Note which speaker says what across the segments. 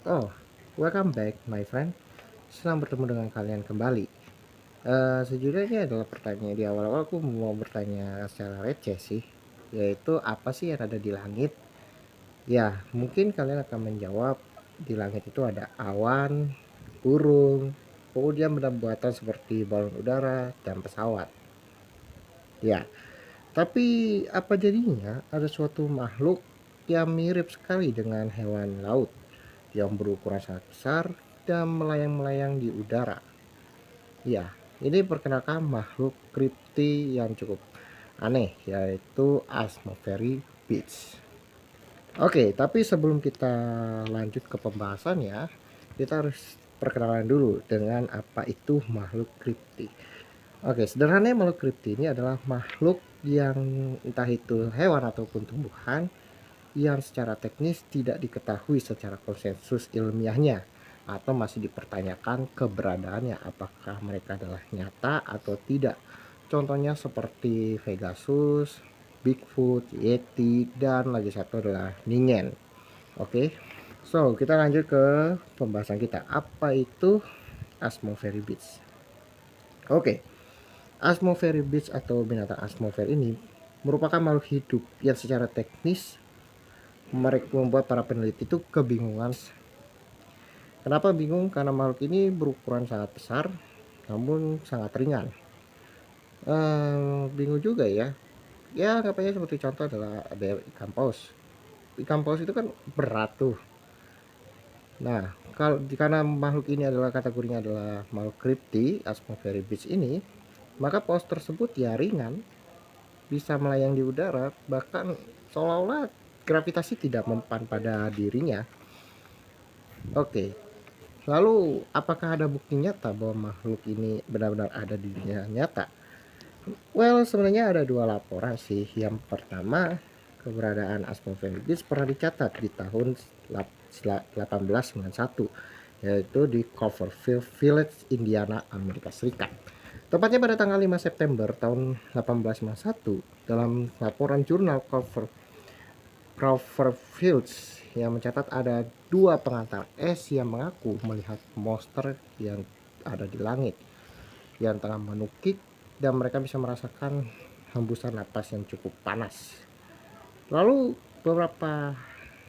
Speaker 1: Oh, welcome back, my friend. Senang bertemu dengan kalian kembali. Sejujurnya ini adalah pertanyaan di awal-awal aku mau bertanya secara receh sih, yaitu apa sih yang ada di langit? Ya, mungkin kalian akan menjawab di langit itu ada awan, burung, kemudian benda buatan seperti balon udara dan pesawat. Ya, tapi apa jadinya ada suatu makhluk yang mirip sekali dengan hewan laut yang berukuran sangat besar dan melayang-melayang di udara? Ya, ini perkenalkan makhluk kripti yang cukup aneh, yaitu Asmopheri Beach. Oke, tapi sebelum kita lanjut ke pembahasan ya, kita harus perkenalan dulu dengan apa itu makhluk kripti. Oke, sederhananya makhluk kripti ini adalah makhluk yang entah itu hewan ataupun tumbuhan yang secara teknis tidak diketahui secara konsensus ilmiahnya atau masih dipertanyakan keberadaannya apakah mereka adalah nyata atau tidak. Contohnya seperti Pegasus, Bigfoot, Yeti, dan lagi satu adalah Ningen. Oke, so kita lanjut ke pembahasan kita. Apa itu Asmopheri Beach? Oke, Asmopheri Beach atau binatang Asmopheri ini merupakan makhluk hidup yang secara teknis mereka membuat para peneliti itu kebingungan. Kenapa bingung? Karena makhluk ini berukuran sangat besar, namun sangat ringan. Bingung juga ya. Ya, katanya seperti contoh adalah ada ikan paus. Ikan paus itu kan berat tuh. Nah, kalau karena makhluk ini adalah kategorinya adalah makhluk kripti, Asmopheri Beach ini, maka paus tersebut ya ringan, bisa melayang di udara, bahkan seolah-olah gravitasi tidak mempan pada dirinya. Oke, lalu, apakah ada bukti nyata bahwa makhluk ini benar-benar ada di dunia nyata? Well, sebenarnya ada dua laporan sih. Yang pertama, keberadaan Asmophilus pernah dicatat di tahun 1891, yaitu di Cloverfield Village, Indiana, Amerika Serikat. Tepatnya pada tanggal 5 September tahun 1891, dalam laporan jurnal Cloverfields yang mencatat ada dua pengantar es yang mengaku melihat monster yang ada di langit yang tengah menukik dan mereka bisa merasakan hembusan napas yang cukup panas. Lalu beberapa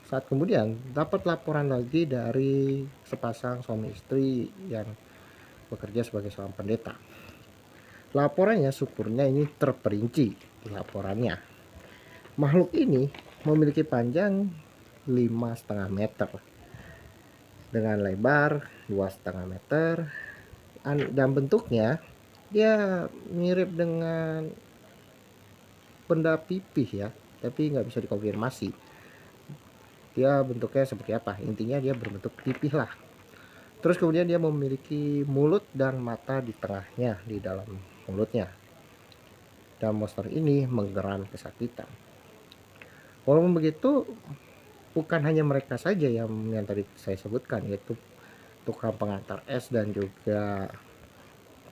Speaker 1: saat kemudian dapat laporan lagi dari sepasang suami istri yang bekerja sebagai seorang pendeta. Laporannya syukurnya ini terperinci di laporannya. Makhluk ini memiliki panjang 5,5 meter dengan lebar 2,5 meter dan bentuknya dia mirip dengan benda pipih ya, tapi nggak bisa dikonfirmasi dia bentuknya seperti apa. Intinya dia berbentuk pipih lah. Terus kemudian dia memiliki mulut dan mata di tengahnya, di dalam mulutnya, dan monster ini menggeram kesakitan. Walaupun begitu, bukan hanya mereka saja yang tadi saya sebutkan, yaitu tukang pengantar es dan juga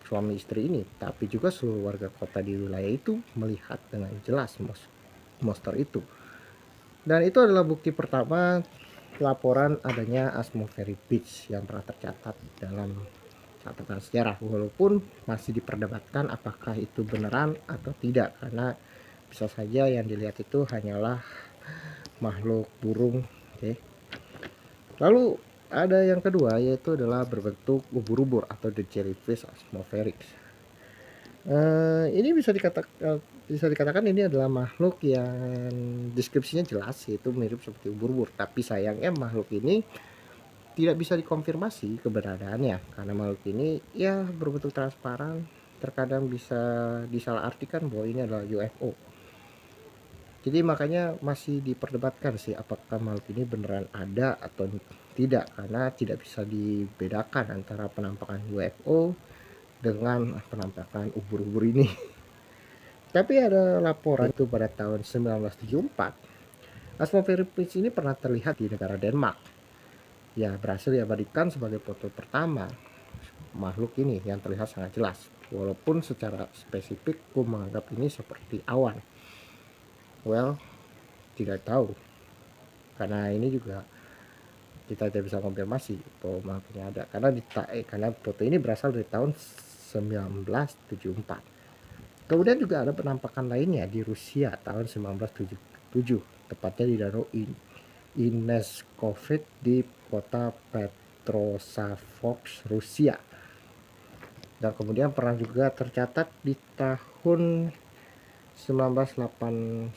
Speaker 1: suami istri ini, tapi juga seluruh warga kota di wilayah itu melihat dengan jelas monster itu. Dan itu adalah bukti pertama laporan adanya Asmopheri Beach yang pernah tercatat dalam catatan sejarah, walaupun masih diperdebatkan apakah itu beneran atau tidak, karena bisa saja yang dilihat itu hanyalah makhluk burung. Oke. Lalu ada yang kedua, yaitu adalah berbentuk ubur-ubur atau the jellyfish Asmopheri. Ini bisa dikatakan ini adalah makhluk yang deskripsinya jelas, yaitu mirip seperti ubur-ubur. Tapi sayangnya makhluk ini tidak bisa dikonfirmasi keberadaannya karena makhluk ini ya berbentuk transparan. Terkadang bisa disalahartikan bahwa ini adalah UFO. Jadi makanya masih diperdebatkan sih apakah makhluk ini beneran ada atau tidak, karena tidak bisa dibedakan antara penampakan UFO dengan penampakan ubur-ubur ini. Tapi ada laporan itu pada tahun 1974, Asmopherippus ini pernah terlihat di negara Denmark. Ya, berhasil diabadikan sebagai foto pertama makhluk ini yang terlihat sangat jelas. Walaupun secara spesifik aku menganggap ini seperti awan. Well, tidak tahu. Karena ini juga kita tidak bisa konfirmasi bahwa makhluk ini ada, karena foto ini berasal dari tahun 1974. Kemudian juga ada penampakan lainnya di Rusia tahun 1977, tepatnya di Danau Inescovet di kota Petrosavodsk, Rusia. Dan kemudian pernah juga tercatat di tahun 1998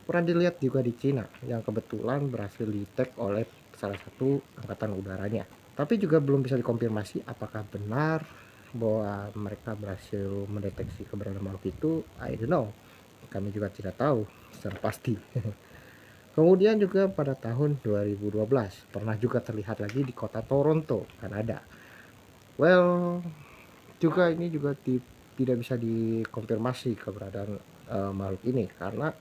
Speaker 1: pernah dilihat juga di Cina, yang kebetulan berhasil di-tag oleh salah satu angkatan udaranya. Tapi juga belum bisa dikonfirmasi apakah benar bahwa mereka berhasil mendeteksi keberadaan makhluk itu. I don't know, kami juga tidak tahu secara pasti. Kemudian juga pada tahun 2012 pernah juga terlihat lagi di kota Toronto, Kanada. Well, juga ini juga tidak bisa dikonfirmasi keberadaan makhluk ini, karena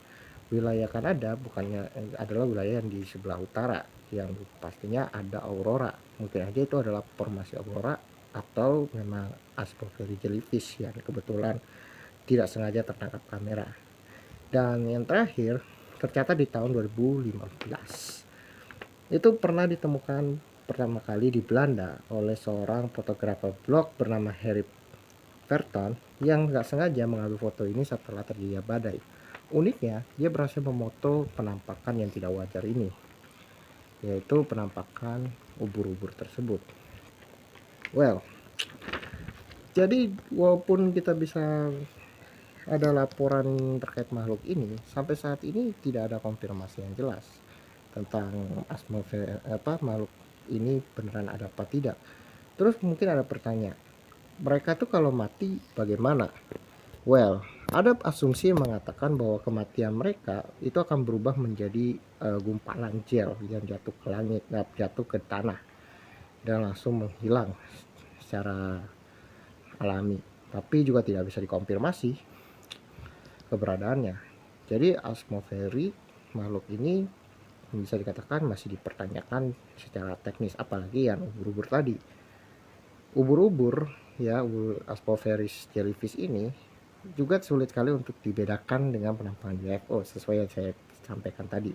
Speaker 1: wilayah Kanada bukannya adalah wilayah yang di sebelah utara, yang pastinya ada aurora. Mungkin aja itu adalah formasi aurora, atau memang Aspropheri jellyfish yang kebetulan tidak sengaja tertangkap kamera. Dan yang terakhir tercatat di tahun 2015, itu pernah ditemukan pertama kali di Belanda oleh seorang fotografer blog bernama Harry Verton, yang nggak sengaja mengambil foto ini setelah terjadi badai. Uniknya, dia berhasil memoto penampakan yang tidak wajar ini, yaitu penampakan ubur-ubur tersebut. Well, jadi walaupun kita bisa ada laporan terkait makhluk ini, sampai saat ini tidak ada konfirmasi yang jelas tentang makhluk ini beneran ada apa tidak. Terus mungkin ada pertanyaan, mereka tuh kalau mati bagaimana? Well, ada asumsi yang mengatakan bahwa kematian mereka itu akan berubah menjadi gumpalan gel yang jatuh ke langit, jatuh ke tanah, dan langsung menghilang secara alami. Tapi juga tidak bisa dikonfirmasi keberadaannya. Jadi Aspropheri, makhluk ini bisa dikatakan masih dipertanyakan secara teknis, apalagi yang ubur-ubur tadi. Ubur-ubur ya, Aspropheri jellyfish ini juga sulit sekali untuk dibedakan dengan penampakan UFO sesuai yang saya sampaikan tadi.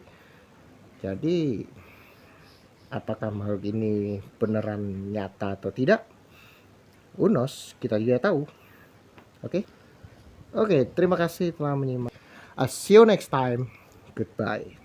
Speaker 1: Jadi apakah makhluk ini beneran nyata atau tidak? Who knows, kita tidak tahu. Oke, terima kasih telah menyimak. See you next time. Goodbye.